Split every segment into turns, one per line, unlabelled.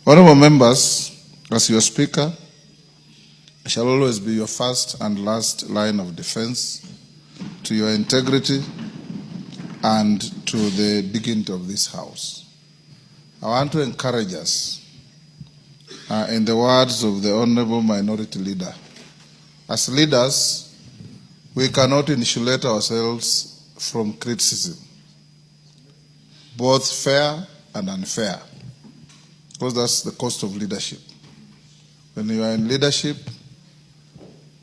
Honorable members, as your speaker, I shall always be your first and last line of defense to your integrity and to the dignity of this House. I want to encourage us, in the words of the Honorable Minority Leader, as leaders, we cannot insulate ourselves from criticism, both fair and unfair, because that's the cost of leadership. When you are in leadership,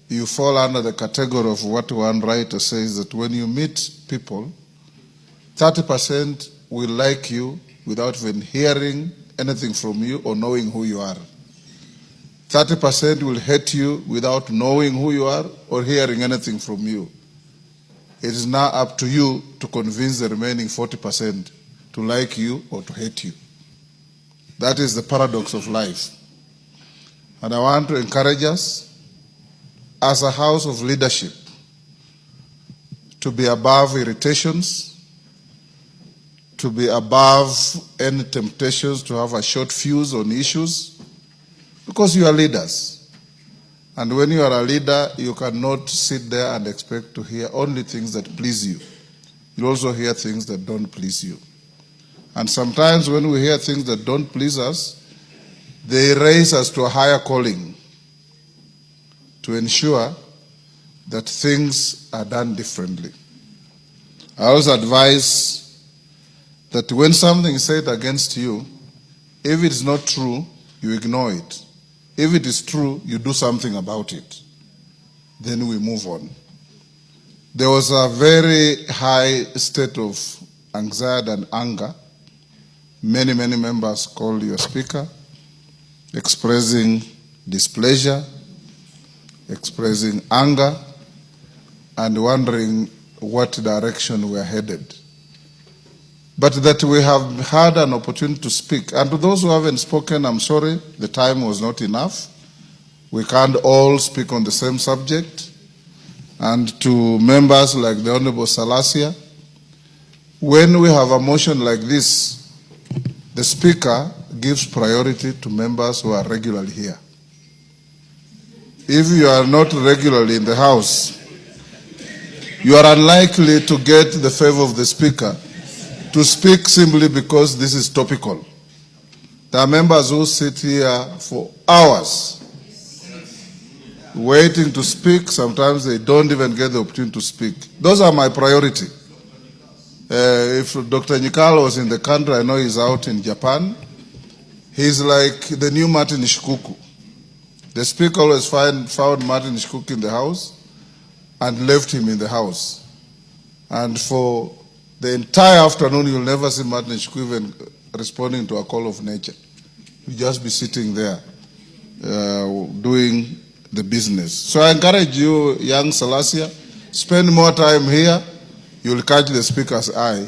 you fall under the category of what one writer says, that when you meet people, 30% will like you without even hearing anything from you or knowing who you are. 30% will hate you without knowing who you are or hearing anything from you. It is now up to you to convince the remaining 40% to like you or to hate you. That is the paradox of life. And I want to encourage us, as a house of leadership, to be above irritations, to be above any temptations to have a short fuse on issues, because you are leaders. And when you are a leader, you cannot sit there and expect to hear only things that please you. You also hear things that don't please you. And sometimes when we hear things that don't please us, they raise us to a higher calling to ensure that things are done differently. I also advise that when something is said against you, if it is not true, you ignore it. If it is true, you do something about it. Then we move on. There was a very high state of anxiety and anger. Many members called your speaker, expressing displeasure, expressing anger, and wondering what direction we are headed. But that we have had an opportunity to speak. And to those who haven't spoken, I'm sorry, the time was not enough. We can't all speak on the same subject. And to members like the Honorable Salasia, when we have a motion like this, the Speaker gives priority to members who are regularly here. If you are not regularly in the House, you are unlikely to get the favor of the Speaker to speak simply because this is topical. There are members who sit here for hours waiting to speak. Sometimes they don't even get the opportunity to speak. Those are my priority. If Dr. Nyikal was in the country, I know he's out in Japan. He's like the new Martin Shikuku. The Speaker always found Martin Shikuku in the House and left him in the House. And for the entire afternoon, you'll never see Martin Shikuku even responding to a call of nature. He'll just be sitting there doing the business. So I encourage you, young Salasia, spend more time here. You'll catch the Speaker's eye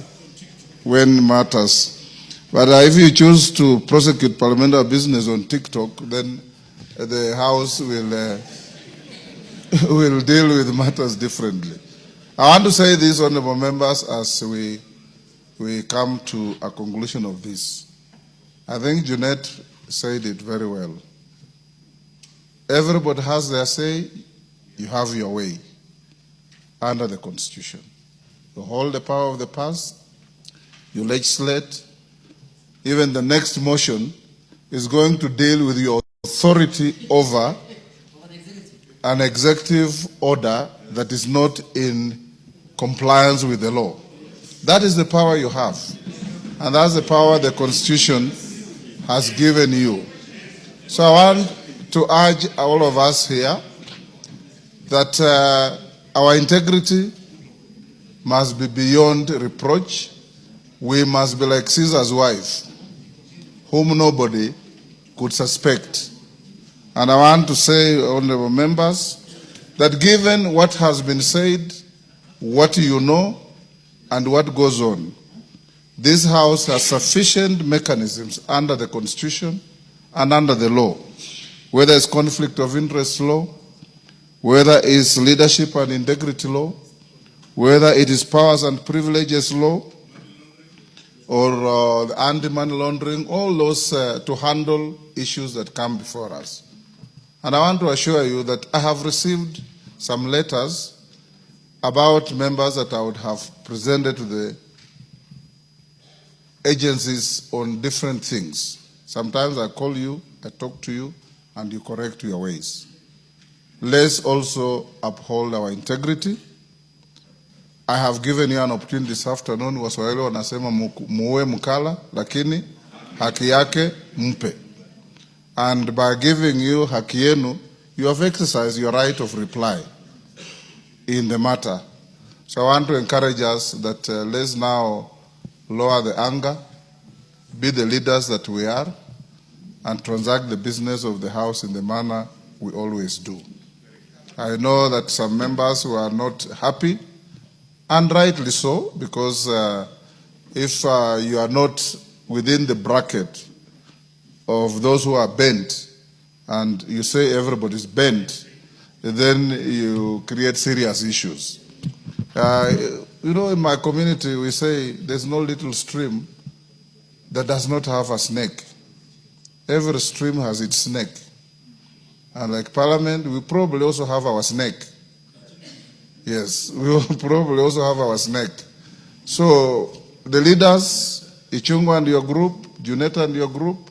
when matters. But if you choose to prosecute parliamentary business on TikTok, then the House will deal with matters differently. I want to say this, honorable members, as we come to a conclusion of this. I think Jeanette said it very well. Everybody has their say, you have your way under the Constitution. You hold the power of the past, you legislate. Even the next motion is going to deal with your authority over an executive order that is not in compliance with the law. That is the power you have. And that's the power the Constitution has given you. So I want to urge all of us here that our integrity must be beyond reproach. We must be like Caesar's wife, whom nobody could suspect. And I want to say, honorable members, that given what has been said, what you know, and what goes on, this House has sufficient mechanisms under the Constitution and under the law, whether it's conflict of interest law, whether it's leadership and integrity law, whether it is powers and privileges law, or the anti-money laundering, all those to handle issues that come before us. And I want to assure you that I have received some letters about members that I would have presented to the agencies on different things. Sometimes I call you, I talk to you, and you correct your ways. Let's also uphold our integrity. I have given you an opportunity this afternoon. Waswahili wanasema muue mkala, lakini haki yake mpe. And by giving you haki yenu, you have exercised your right of reply in the matter. So I want to encourage us that let's now lower the anger, be the leaders that we are, and transact the business of the House in the manner we always do. I know that some members who are not happy, and rightly so, because if you are not within the bracket of those who are bent, and you say everybody's bent, then you create serious issues. You know, in my community, we say there's no little stream that does not have a snake. Every stream has its snake. And like Parliament, we probably also have our snake. Yes, we will probably also have our snake. So the leaders, Ichungwa and your group, Juneta and your group,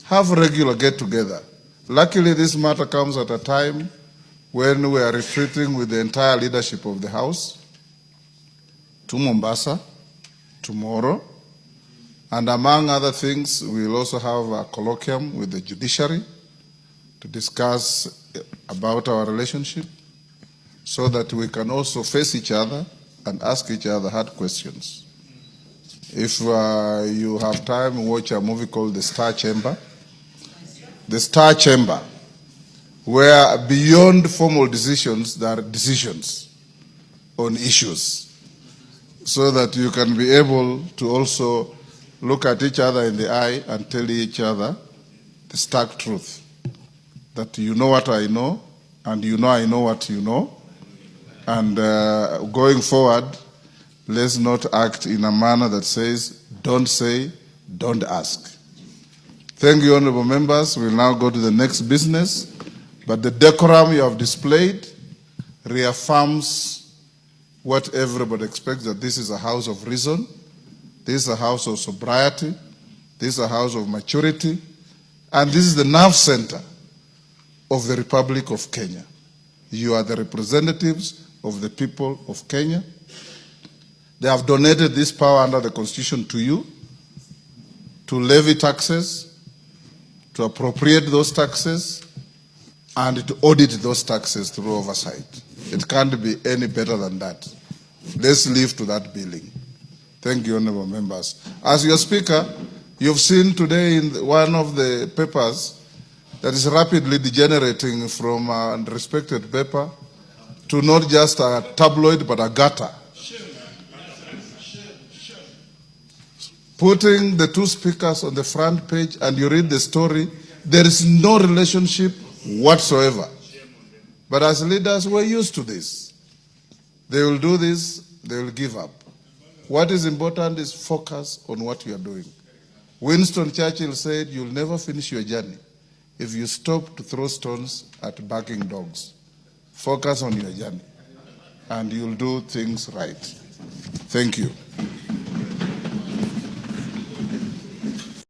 have regular get-together. Luckily, this matter comes at a time when we are retreating with the entire leadership of the House to Mombasa tomorrow. And among other things, we will also have a colloquium with the judiciary to discuss about our relationship so that we can also face each other and ask each other hard questions. If you have time, watch a movie called The Star Chamber. The Star Chamber, where beyond formal decisions, there are decisions on issues, so that you can be able to also look at each other in the eye and tell each other the stark truth, that you know what I know, and you know I know what you know, and going forward, let's not act in a manner that says, don't say, don't ask. Thank you, honorable members. We'll now go to the next business, but the decorum you have displayed reaffirms what everybody expects, that this is a house of reason, this is a house of sobriety, this is a house of maturity, and this is the nerve center of the Republic of Kenya. You are the representatives of the people of Kenya. They have donated this power under the Constitution to you, to levy taxes, to appropriate those taxes, and to audit those taxes through oversight. It can't be any better than that. Let's live to that billing. Thank you, honorable members. As your speaker, you've seen today in one of the papers that is rapidly degenerating from a respected paper to not just a tabloid, but a gutter. Putting the two speakers on the front page and you read the story, there is no relationship whatsoever. But as leaders, we're used to this. They will do this, they will give up. What is important is focus on what you are doing. Winston Churchill said, you'll never finish your journey if you stop to throw stones at barking dogs. Focus on your journey, and you'll do things right. Thank you.